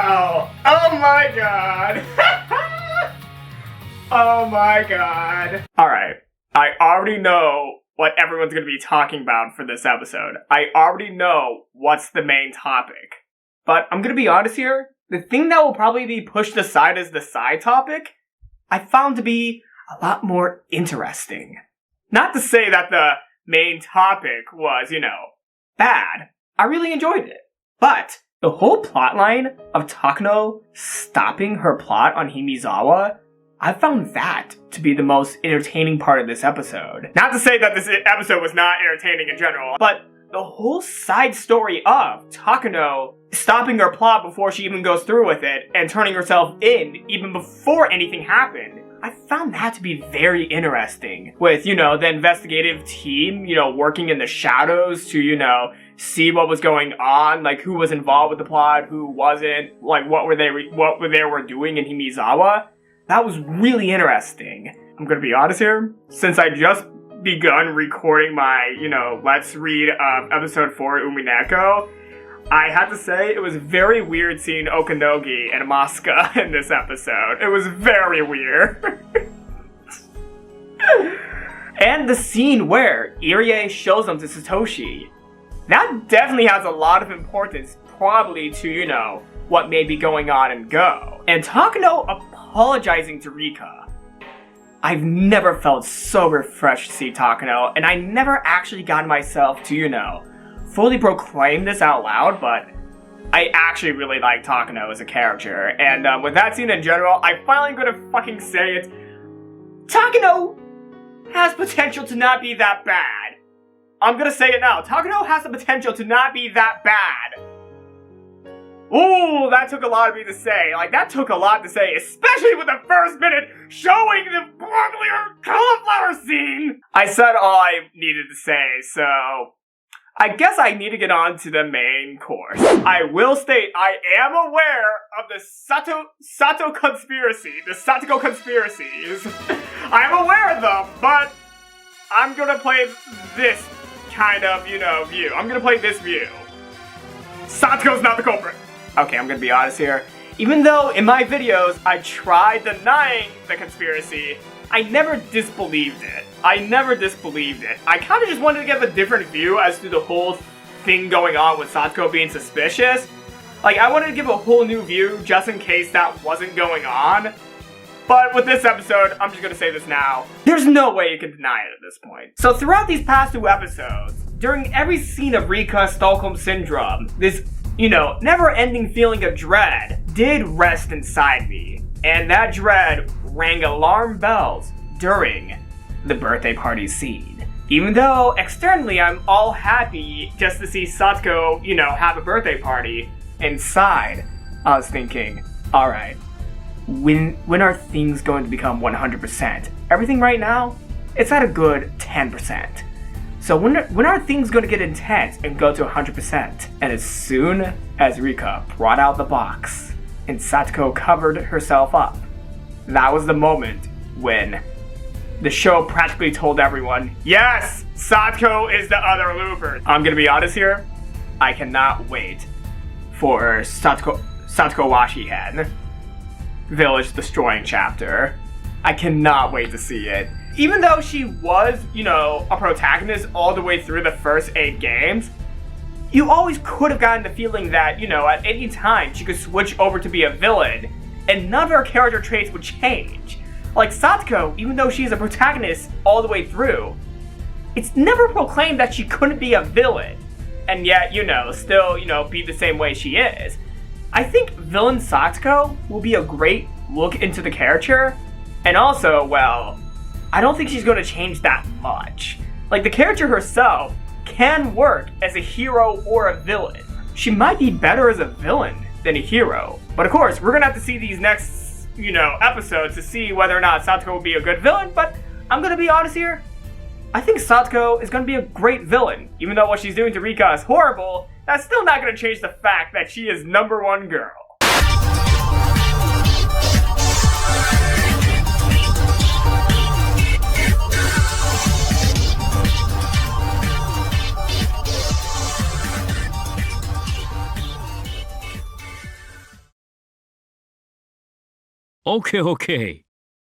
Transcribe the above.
wow! Oh my god! Oh my god. Alright, I already know what everyone's gonna be talking about for this episode. I already know what's the main topic. But I'm gonna be honest here, the thing that will probably be pushed aside as the side topic, I found to be a lot more interesting. Not to say that the main topic was, bad. I really enjoyed it. But the whole plotline of Takano stopping her plot on Himizawa, I found that to be the most entertaining part of this episode. Not to say that this episode was not entertaining in general, but the whole side story of Takano stopping her plot before she even goes through with it and turning herself in even before anything happened, I found that to be very interesting. With, the investigative team, working in the shadows to, see what was going on, like who was involved with the plot, who wasn't, like what they were doing in Himizawa. That was really interesting. I'm gonna be honest here, since I just begun recording my, let's read episode 4 Umineko, I have to say it was very weird seeing Okonogi and Masuka in this episode. It was very weird. And the scene where Irie shows them to Satoshi, that definitely has a lot of importance, probably to, what may be going on in GOU. And Takano apologizing to Rika. I've never felt so refreshed to see Takano, and I never actually got myself to, fully proclaim this out loud, but I actually really like Takano as a character. And with that scene in general, I'm finally gonna fucking say it. Takano has potential to not be that bad. I'm gonna say it now. Takano has the potential to not be that bad. Ooh, that took a lot of me to say. That took a lot to say, especially with the first minute showing the broccoli or cauliflower scene. I said all I needed to say, so I guess I need to get on to the main course. I will state I am aware of the SatoKonspiracy, the Satoko conspiracies. I'm aware of them, but I'm gonna play this kind of, view. I'm gonna play this view. Satoko's not the culprit. Okay, I'm gonna be honest here. Even though in my videos I tried denying the conspiracy, I never disbelieved it. I kind of just wanted to give a different view as to the whole thing going on with Satoko being suspicious. I wanted to give a whole new view just in case that wasn't going on. But with this episode, I'm just gonna say this now. There's no way you can deny it at this point. So throughout these past 2 episodes, during every scene of Rika's Stockholm Syndrome, this, never-ending feeling of dread did rest inside me. And that dread rang alarm bells during the birthday party scene. Even though externally I'm all happy just to see Satoko, have a birthday party, inside I was thinking, alright, when are things going to become 100%? Everything right now, it's at a good 10%. So when are things going to get intense and go to 100%? And as soon as Rika brought out the box and Satoko covered herself up, that was the moment when the show practically told everyone, yes, Satoko is the other looper. I'm gonna be honest here, I cannot wait for Satoko Washihen Village Destroying chapter. I cannot wait to see it. Even though she was, a protagonist all the way through the first 8 games, you always could have gotten the feeling that, at any time she could switch over to be a villain and none of her character traits would change. Like Satoko, even though she's a protagonist all the way through, it's never proclaimed that she couldn't be a villain. And yet, still, be the same way she is. I think villain Satoko will be a great look into the character. And also, well, I don't think she's going to change that much. The character herself can work as a hero or a villain. She might be better as a villain than a hero. But of course, we're going to have to see these next, episodes to see whether or not Satoko will be a good villain. But I'm going to be honest here. I think Satoko is going to be a great villain. Even though what she's doing to Rika is horrible, that's still not going to change the fact that she is #1 girl. OK, OK.